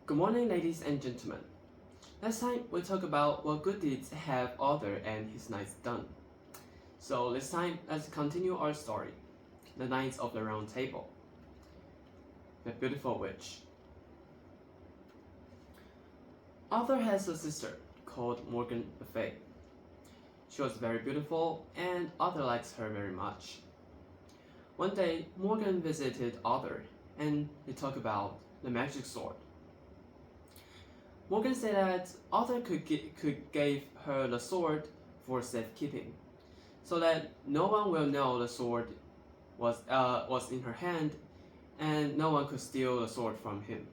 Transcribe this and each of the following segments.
Good morning, ladies and gentlemen. Last time we talked about what good deeds have Arthur and his knights done. So this time, let's continue our story. The Knights of the Round Table. The Beautiful Witch. Arthur has a sister called Morgan le Fay. She was very beautiful, and Arthur likes her very much. One day, Morgan visited Arthur, and they talked about the magic sword. Morgan said that Arthur could give her the sword for safekeeping, so that no one will know the sword was in her hand, and no one could steal the sword from him.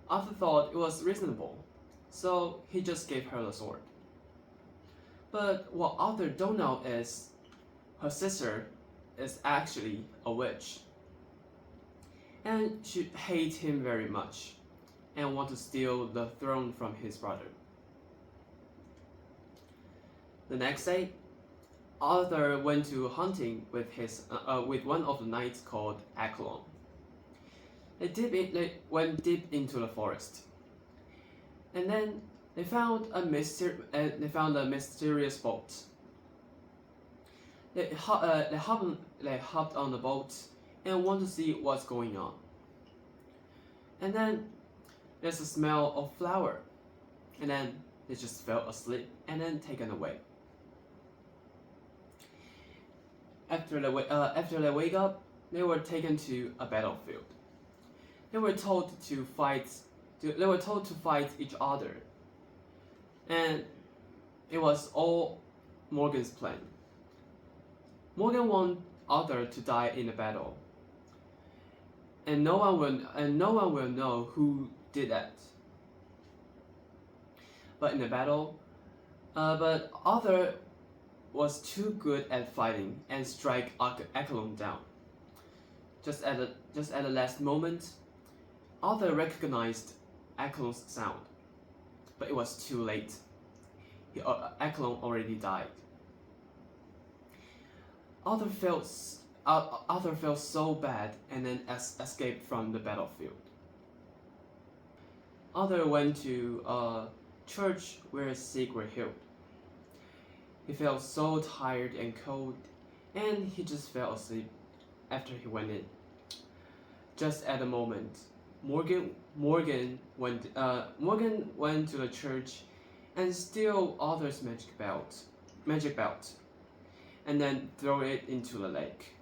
Arthur thought it was reasonable, so he just gave her the sword. But what Arthur don't know is her sister is actually a witch, and she hates him very much and want to steal the throne from his brother. The next day, Arthur went to hunting with one of the knights called Accolon. They went deep into the forest, and then they found a mysterious boat. They hopped on the boat and want to see what's going on. And then there's a smell of flour, and then they just fell asleep and then taken away. After they wake up, they were taken to a battlefield. They were told to fight each other, and it was all Morgan's plan. Morgan wanted Arthur to die in the battle, and no one will know who did that. But in the battle, but Arthur was too good at fighting and strike Accolon down. Just at the last moment, Arthur recognized Accolon's sound, but it was too late. Accolon already died. Arthur felt so bad and then escaped from the battlefield. Arthur went to a church where sick were healed. He felt so tired and cold, and he just fell asleep after he went in. Just at the moment, Morgan went to the church and steal Arthur's magic belt, and then throw it into the lake.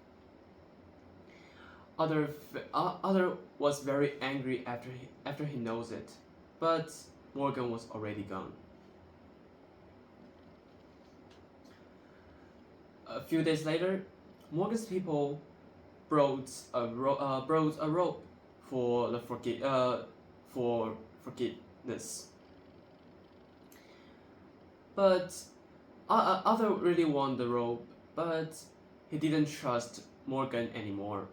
Arthur was very angry after he knows it, but Morgan was already gone. A few days later, Morgan's people brought a rope for forgiveness. But Arthur really wanted the rope, but he didn't trust Morgan anymore.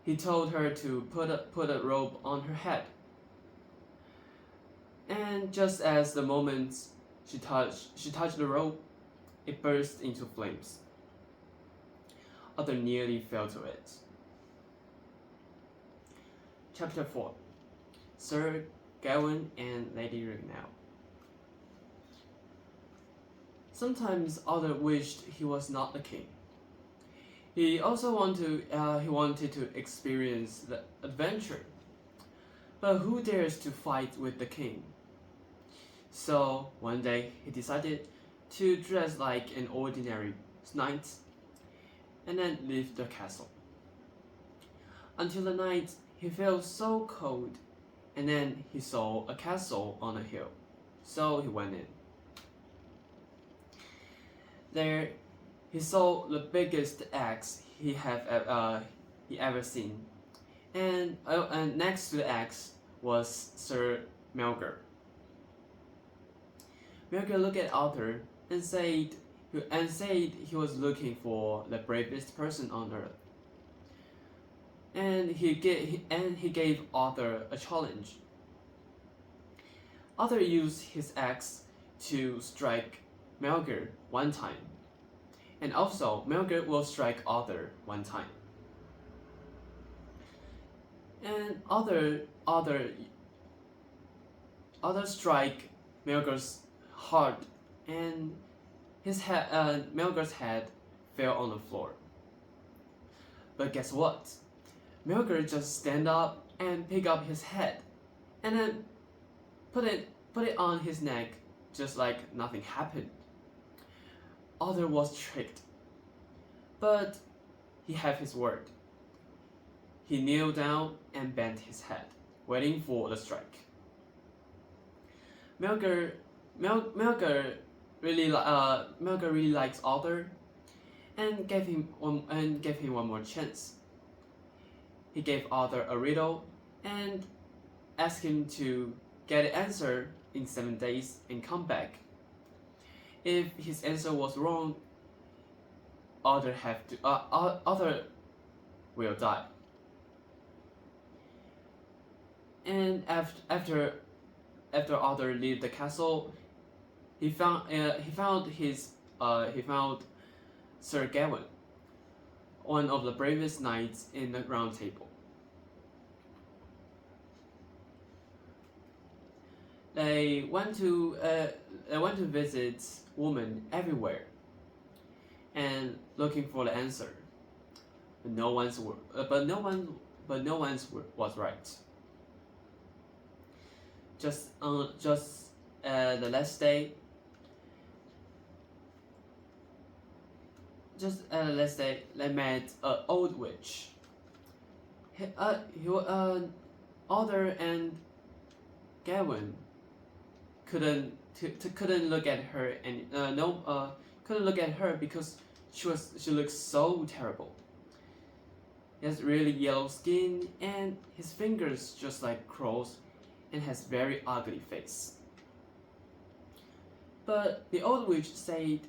He told her to put a rope on her head. And just as the moment she touched the rope, it burst into flames. Arthur nearly fell to it. Chapter 4. Sir Gawain and Lady Rignell. Sometimes Arthur wished he was not a king. He also wanted to experience the adventure. But who dares to fight with the king? So one day he decided to dress like an ordinary knight and then leave the castle. Until the night he felt so cold, and then he saw a castle on a hill, so he went in. There he saw the biggest axe he ever seen, and next to the axe was Sir Melgar. Melgar looked at Arthur and said he was looking for the bravest person on earth. And he gave Arthur a challenge. Arthur used his axe to strike Melgar one time, and also Melgar will strike Arthur one time. and other strike Melgar's heart, and Melgar's head fell on the floor. But guess what? Melgar just stand up and pick up his head, and then put it on his neck, just like nothing happened. Other was tricked, but he had his word. He kneeled down and bent his head, waiting for the strike. Melgar really likes Arthur, and gave him one more chance. He gave Arthur a riddle and asked him to get an answer in 7 days and come back. If his answer was wrong, Arthur will die. And after Arthur left the castle, he found Sir Gawain, one of the bravest knights in the Round Table. They went to visit women everywhere, and looking for the answer. But no one's was right. Just the last day. They met an old witch. Arthur and Gawain couldn't look at her, and couldn't look at her because she looked so terrible. He has really yellow skin, and his fingers just like claws, and has very ugly face. But the old witch said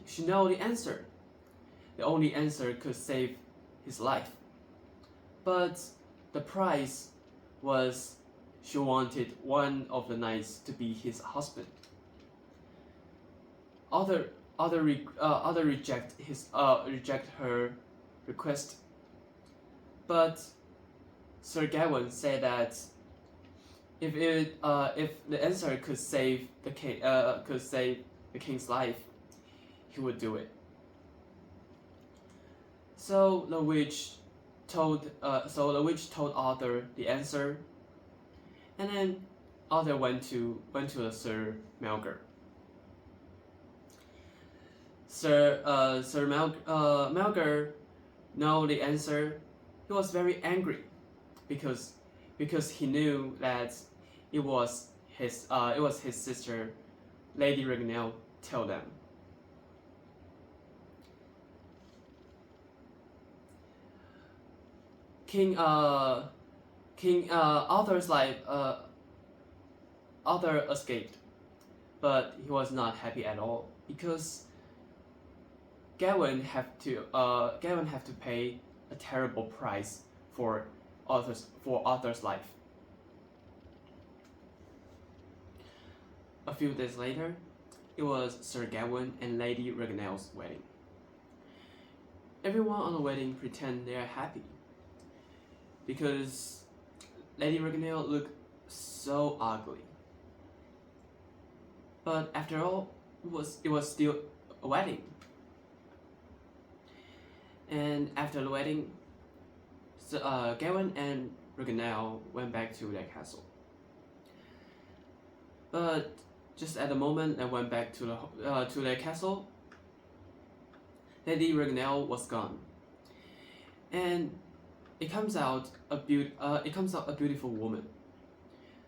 she know the answer. The only answer could save his life. But the price was she wanted one of the knights to be his husband. Other reject her request, but Sir Gawain said that if the answer could save the king's life, he would do it. So the witch told Arthur the answer, and then Arthur went to the Sir Melgar. Melgar know the answer. He was very angry because he knew that it was his sister, Lady Regnell, tell them. King Arthur's life. Arthur escaped, but he was not happy at all because Gawain have to pay a terrible price for Arthur's life. A few days later, it was Sir Gawain and Lady Regnell's wedding. Everyone on the wedding pretend they are happy because Lady Regnell looked so ugly. But after all, it was still a wedding. And after the wedding, Gawain and Regnell went back to their castle. But just at the moment they went back to their castle, Lady Regnell was gone, and it comes out a beautiful woman.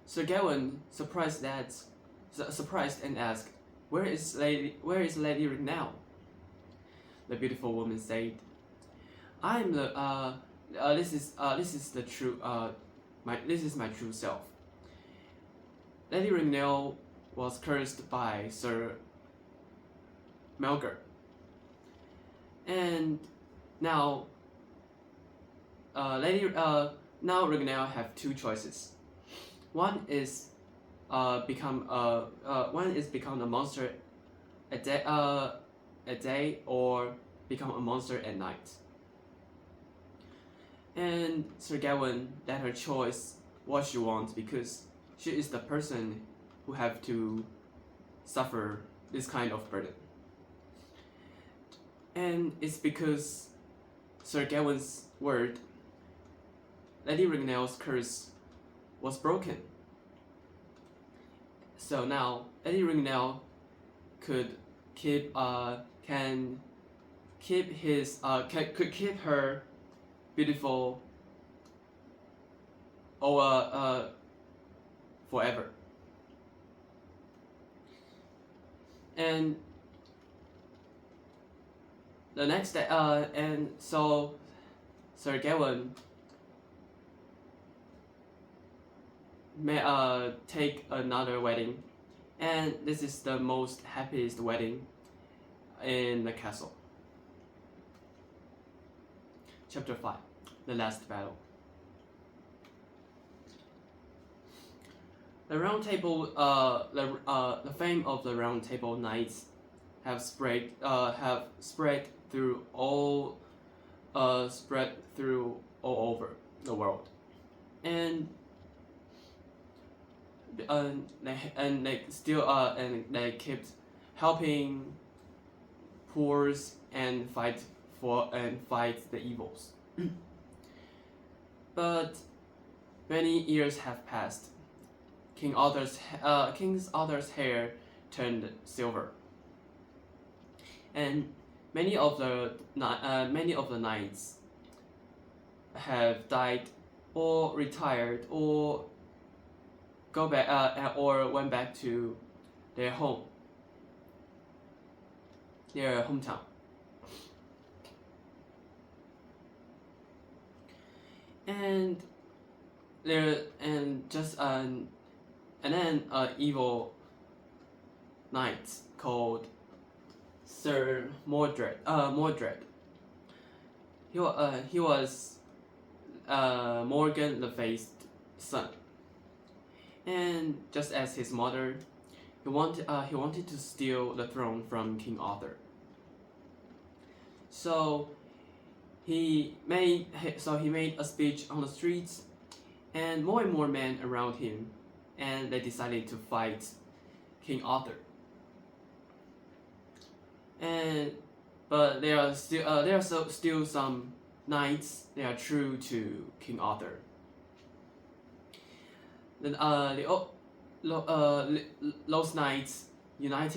Sir Gawain surprised and asked, "Where is Lady Regnell?" The beautiful woman said, "I'm the this is my true self." Lady Regnell was cursed by Sir Melgar, and now Regnell have two choices. One is become a monster a day, or become a monster at night. And Sir Gawain let her choose what she wants because she is the person who have to suffer this kind of burden. And it's because Sir Gawain's word, Lady Ringnell's curse was broken. So now Lady Ringnell could keep could keep her beautiful forever. And the next day, and so Sir Gawain may take another wedding, and this is the most happiest wedding in the castle. Chapter 5, the last battle. The Round Table, the fame of the Round Table Knights have spread through all over the world, and they kept helping poor and fight the evils. But many years have passed. King Arthur's hair turned silver, and many of the knights have died or retired or went back to their hometown. And then an evil knight called Sir Mordred. He was Morgan the Faced son, and just as his mother, he wanted to steal the throne from King Arthur. So he made a speech on the streets, and more men around him, and they decided to fight King Arthur. But there are still some knights that are true to King Arthur. Then those knights unite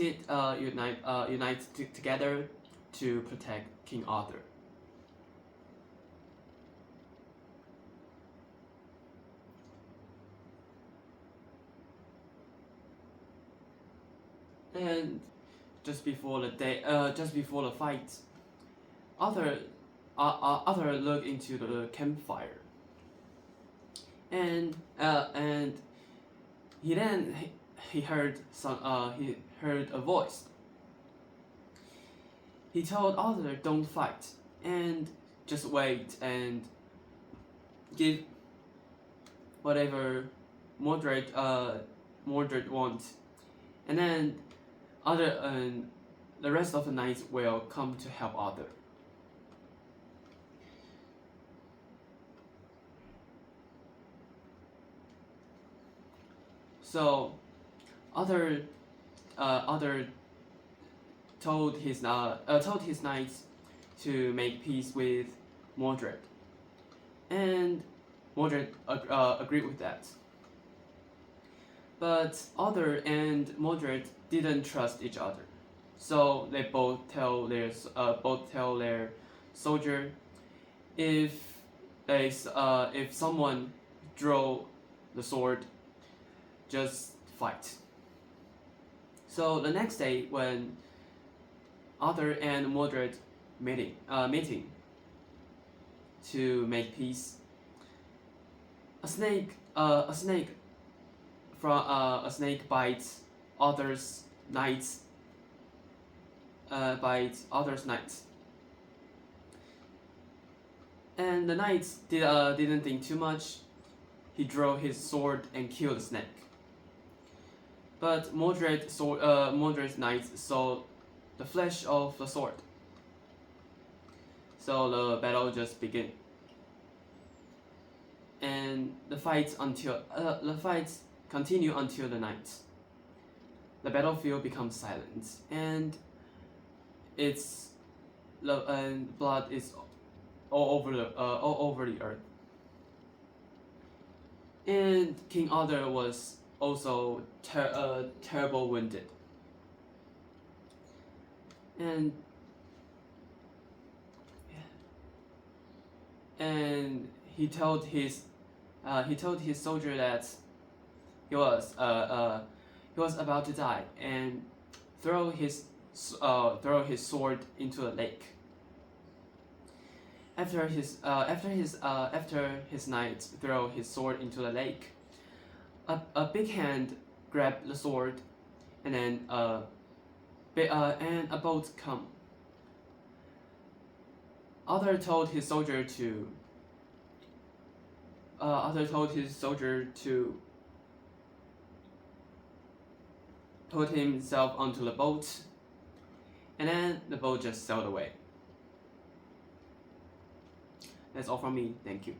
together to protect King Arthur. And just before the fight, Arthur looked into the campfire, and he heard a voice. He told Arthur, "Don't fight, and just wait and give whatever Mordred wants, and then the rest of the knights will come to help Arthur." So Arthur told his knights to make peace with Mordred, and Mordred agreed with that. But Arthur and Mordred didn't trust each other, so they both tell their soldier, if someone draw the sword, just fight. So the next day, when Arthur and Mordred meeting to make peace, a snake bites Arthur's knights. And the knights didn't think too much. He drew his sword and killed the snake. But Mordred's knights saw the flesh of the sword. So the battle just began. and the fights continue until the night. The battlefield becomes silent, and blood is all over the earth. And King Arthur was also terrible wounded, and he told his soldier that he was about to die, and throw his sword into the lake. After his knight throw his sword into the lake, a big hand grabbed the sword, and then and a boat come. Arthur told his soldier to put himself onto the boat, and then the boat just sailed away. That's all from me. Thank you.